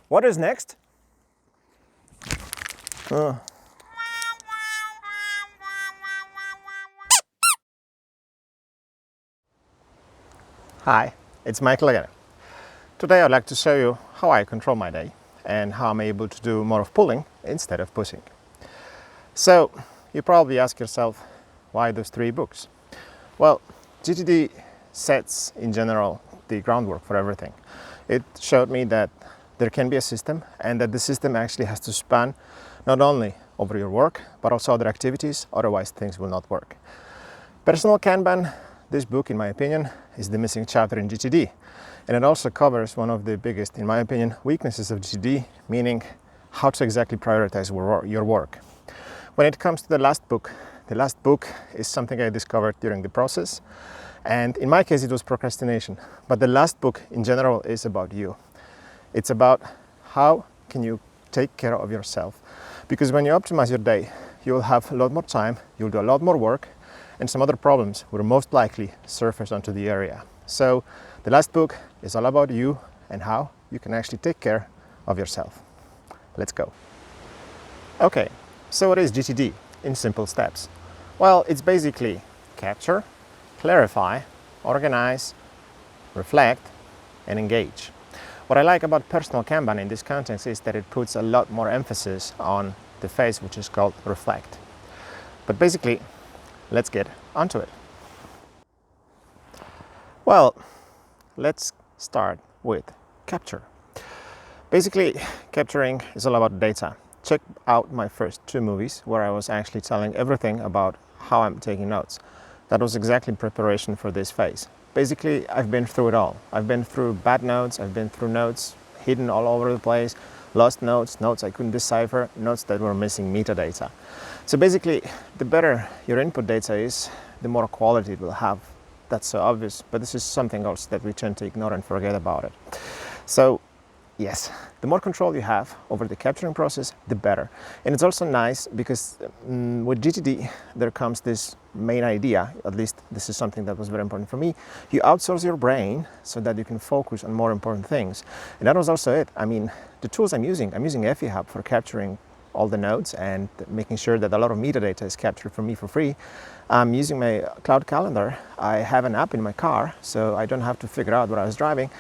What is next? Hi, it's Michael again. Today I'd like to show you how I control my day and how I'm able to do more of pulling instead of pushing. So you probably ask yourself, why those 3 books? Well, GTD sets in general the groundwork for everything. It showed me that there can be a system and that the system actually has to span not only over your work but also other activities, otherwise things will not work. Personal Kanban, this book in my opinion, is the missing chapter in GTD, and it also covers one of the biggest, in my opinion, weaknesses of GTD, meaning how to exactly prioritize your work. When it comes to the last book is something I discovered during the process, and in my case it was procrastination, but the last book in general is about you. It's about how can you take care of yourself, because when you optimize your day, you will have a lot more time, you'll do a lot more work, and some other problems will most likely surface onto the area. So the last book is all about you and how you can actually take care of yourself. Let's go. Okay, so what is GTD in simple steps? Well, it's basically capture, clarify, organize, reflect, and engage. What I like about personal Kanban in this context is that it puts a lot more emphasis on the phase which is called reflect. But basically, let's get onto it. Well, let's start with capture. Basically, capturing is all about data. Check out my first 2 movies where I was actually telling everything about how I'm taking notes. That was exactly preparation for this phase. Basically, I've been through it all. I've been through bad notes, I've been through notes hidden all over the place, lost notes, notes I couldn't decipher, notes that were missing metadata. So basically, the better your input data is, the more quality it will have. That's so obvious, but this is something else that we tend to ignore and forget about it. So yes, the more control you have over the capturing process, the better. And it's also nice because with GTD, there comes this main idea, at least this is something that was very important for me. You outsource your brain so that you can focus on more important things. And that was also it. I mean, the tools I'm using FEHub for capturing all the notes and making sure that a lot of metadata is captured for me for free. I'm using my cloud calendar. I have an app in my car, so I don't have to figure out what I was driving.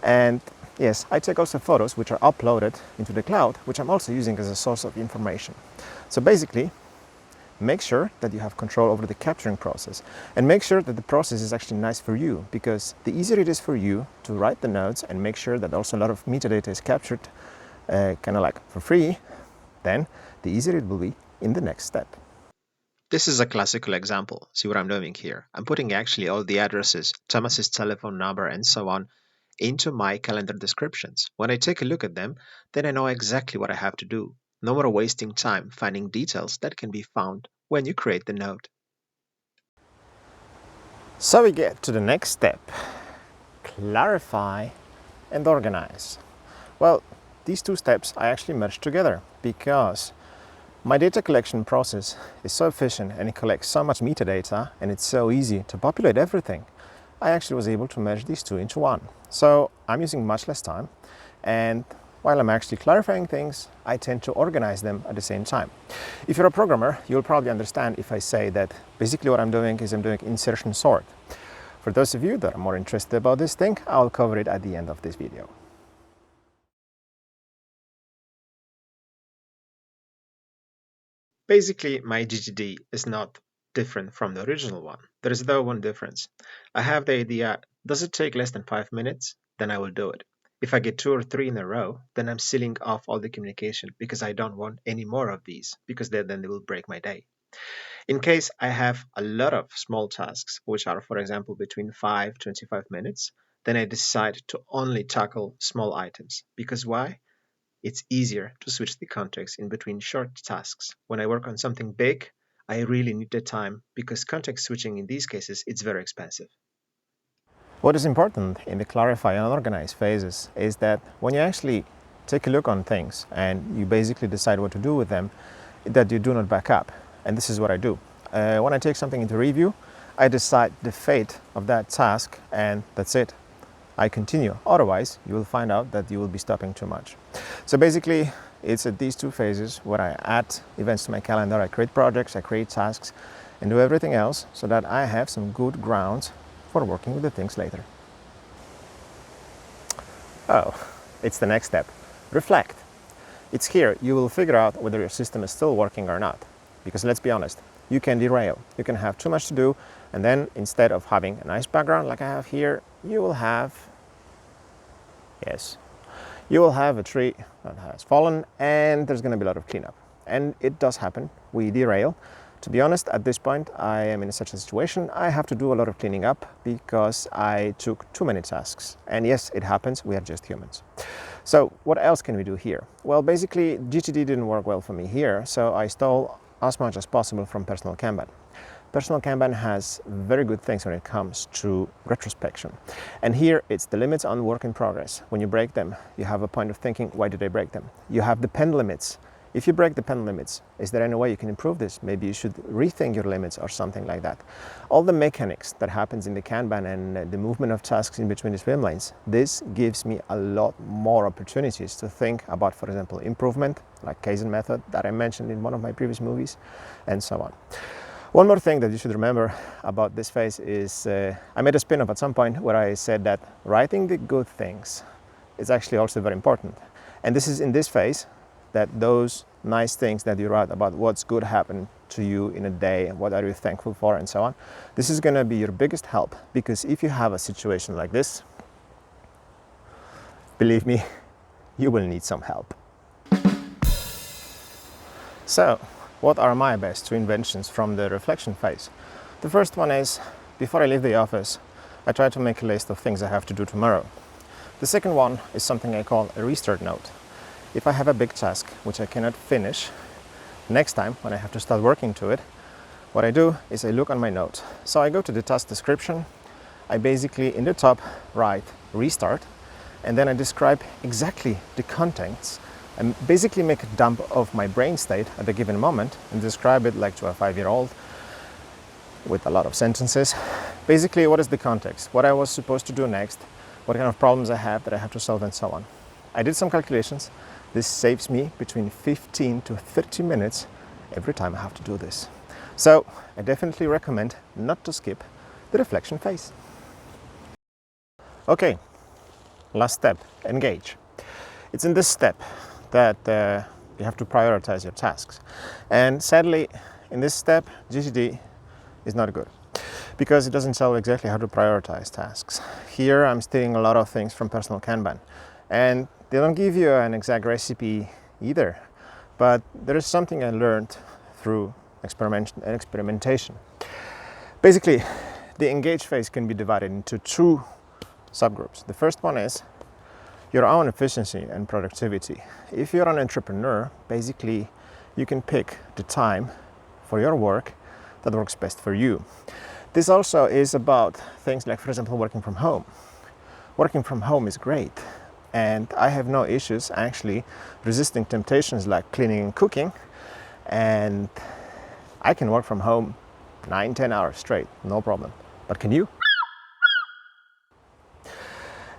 And yes, I take also photos which are uploaded into the cloud, which I'm also using as a source of information. So basically, make sure that you have control over the capturing process and make sure that the process is actually nice for you, because the easier it is for you to write the notes and make sure that also a lot of metadata is captured kind of like for free, then the easier it will be in the next step. This is a classical example. See what I'm doing here? I'm putting actually all the addresses, Thomas's telephone number, and so on into my calendar descriptions. When I take a look at them, then I know exactly what I have to do. No more wasting time finding details that can be found when you create the note. So we get to the next step, clarify and organize. Well, these 2 steps I actually merged together because my data collection process is so efficient and it collects so much metadata and it's so easy to populate everything. I actually was able to merge these 2 into one. So I'm using much less time, and while I'm actually clarifying things, I tend to organize them at the same time. If you're a programmer, you'll probably understand if I say that basically what I'm doing is I'm doing insertion sort. For those of you that are more interested about this thing, I'll cover it at the end of this video. Basically, my GTD is not different from the original one. There is though one difference. I have the idea, does it take less than 5 minutes? Then I will do it. If I get 2 or 3 in a row, then I'm sealing off all the communication because I don't want any more of these, because then they will break my day. In case I have a lot of small tasks, which are, for example, between 5 to 25 minutes, then I decide to only tackle small items. Because why? It's easier to switch the context in between short tasks. When I work on something big, I really need the time because context switching in these cases is very expensive. What is important in the clarify and organize phases is that when you actually take a look on things and you basically decide what to do with them, that you do not back up. And this is what I do. When I take something into review, I decide the fate of that task and that's it. I continue. Otherwise, you will find out that you will be stopping too much. So basically, it's at these two phases where I add events to my calendar, I create projects, I create tasks, and do everything else so that I have some good grounds for working with the things later. Oh, it's the next step. Reflect. It's here you will figure out whether your system is still working or not. Because let's be honest, you can derail. You can have too much to do, and then instead of having a nice background like I have here, you will have, yes, you will have a tree that has fallen, and there's going to be a lot of cleanup. And it does happen. We derail. To be honest, at this point, I am in such a situation, I have to do a lot of cleaning up because I took too many tasks. And yes, it happens, we are just humans. So what else can we do here? Well, basically, GTD didn't work well for me here, so I stole as much as possible from Personal Kanban. Personal Kanban has very good things when it comes to retrospection. And here it's the limits on work in progress. When you break them, you have a point of thinking, why did I break them? You have the pen limits. If you break the pen limits, is there any way you can improve this? Maybe you should rethink your limits or something like that. All the mechanics that happens in the Kanban and the movement of tasks in between the swim lanes, this gives me a lot more opportunities to think about, for example, improvement, like Kaizen method that I mentioned in one of my previous movies, and so on. One more thing that you should remember about this phase is I made a spin-off at some point where I said that writing the good things is actually also very important. And this is in this phase that those nice things that you write about what's good happened to you in a day, what are you thankful for, and so on. This is going to be your biggest help, because if you have a situation like this, believe me, you will need some help. So, what are my best two inventions from the reflection phase? The first one is, before I leave the office, I try to make a list of things I have to do tomorrow. The second one is something I call a restart note. If I have a big task which I cannot finish, next time when I have to start working to it, what I do is I look on my notes. So I go to the task description, I basically in the top write restart, and then I describe exactly the contents and basically make a dump of my brain state at a given moment and describe it like to a 5-year-old with a lot of sentences. Basically, what is the context, what I was supposed to do next, what kind of problems I have that I have to solve, and so on. I did some calculations. This saves me between 15 to 30 minutes every time I have to do this. So I definitely recommend not to skip the reflection phase. Okay, last step, engage. It's in this step that you have to prioritize your tasks. And sadly, in this step, GTD is not good because it doesn't tell you exactly how to prioritize tasks. Here I'm stealing a lot of things from Personal Kanban, and they don't give you an exact recipe either, but there is something I learned through experimentation. Basically, the engage phase can be divided into two subgroups. The first one is your own efficiency and productivity. If you're an entrepreneur, basically you can pick the time for your work that works best for you. This also is about things like, for example, working from home. Working from home is great, and I have no issues actually resisting temptations like cleaning and cooking, and I can work from home 9-10 hours straight, no problem. But can you?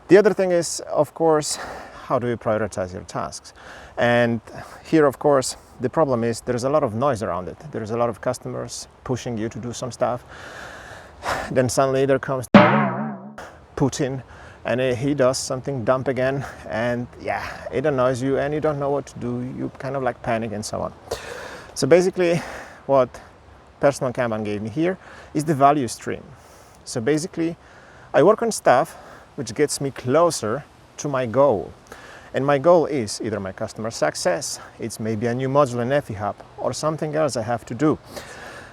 The other thing is, of course, how do you prioritize your tasks? And here, of course, the problem is there's a lot of noise around it. There's a lot of customers pushing you to do some stuff. Then suddenly there comes Putin, and he does something dumb again, and yeah, it annoys you and you don't know what to do. You kind of like panic and so on. So basically what Personal Kanban gave me here is the value stream. So basically I work on stuff which gets me closer to my goal. And my goal is either my customer success, it's maybe a new module in FEHub, or something else I have to do.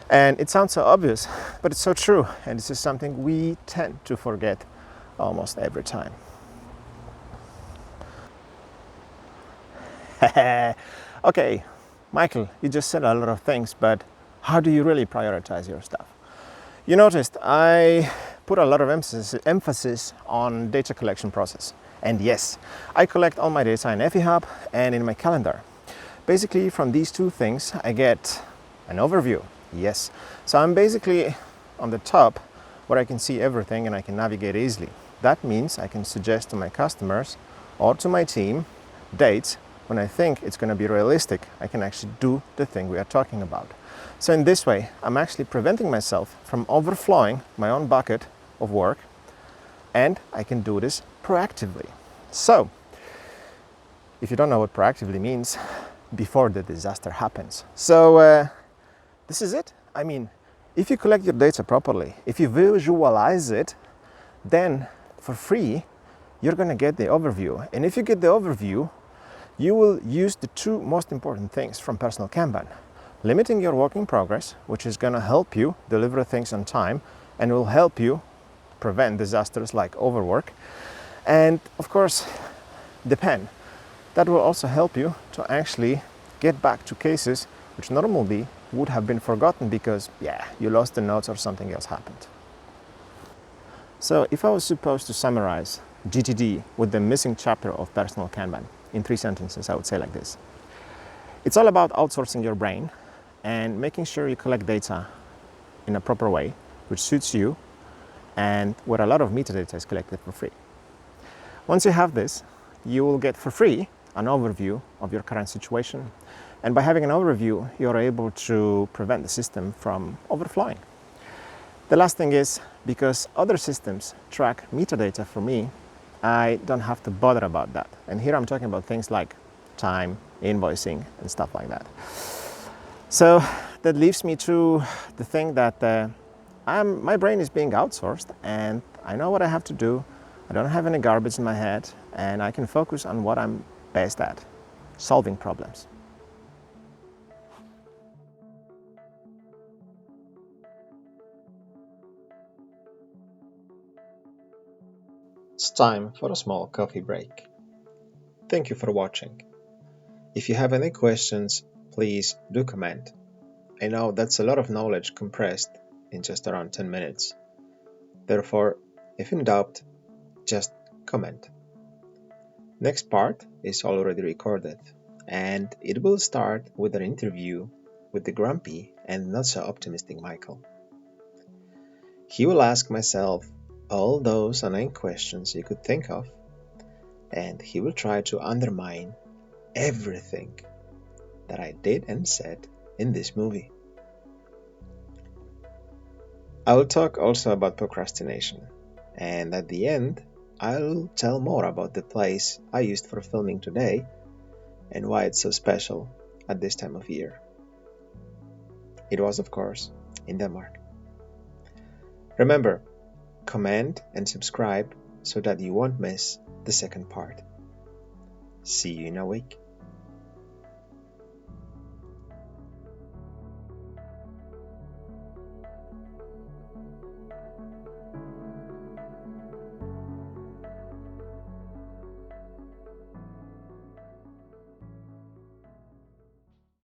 And it sounds so obvious, but it's so true. And this is something we tend to forget almost every time. Okay, Michael, you just said a lot of things, but how do you really prioritize your stuff? You noticed I put a lot of emphasis on data collection process. And yes, I collect all my data in FEHub and in my calendar. Basically, from these two things, I get an overview. Yes, so I'm basically on the top where I can see everything and I can navigate easily. That means I can suggest to my customers or to my team dates when I think it's going to be realistic. I can actually do the thing we are talking about. So in this way, I'm actually preventing myself from overflowing my own bucket of work, and I can do this proactively. So, if you don't know what proactively means, before the disaster happens. So, this is it. I mean, if you collect your data properly, if you visualize it, then for free, you're going to get the overview. And if you get the overview, you will use the two most important things from personal Kanban. Limiting your work in progress, which is going to help you deliver things on time and will help you prevent disasters like overwork. And of course, the pen. That will also help you to actually get back to cases which normally would have been forgotten because, you lost the notes or something else happened. So if I was supposed to summarize GTD with the missing chapter of personal Kanban in 3 sentences, I would say like this. It's all about outsourcing your brain and making sure you collect data in a proper way, which suits you, and where a lot of metadata is collected for free. Once you have this, you will get for free an overview of your current situation. And by having an overview, you're able to prevent the system from overflowing. The last thing is, because other systems track metadata for me, I don't have to bother about that. And here I'm talking about things like time, invoicing, and stuff like that. So that leaves me to the thing that my brain is being outsourced, and I know what I have to do. I don't have any garbage in my head, and I can focus on what I'm best at, solving problems. It's time for a small coffee break. Thank you for watching. If you have any questions, please do comment. I know that's a lot of knowledge compressed in just around 10 minutes. Therefore, if in doubt, just comment. Next part is already recorded, and it will start with an interview with the grumpy and not so optimistic Michael. He will ask myself all those inane questions you could think of, and he will try to undermine everything that I did and said in this movie. I will talk also about procrastination, and at the end, I'll tell more about the place I used for filming today and why it's so special at this time of year. It was, of course, in Denmark. Remember, comment and subscribe so that you won't miss the second part. See you in a week.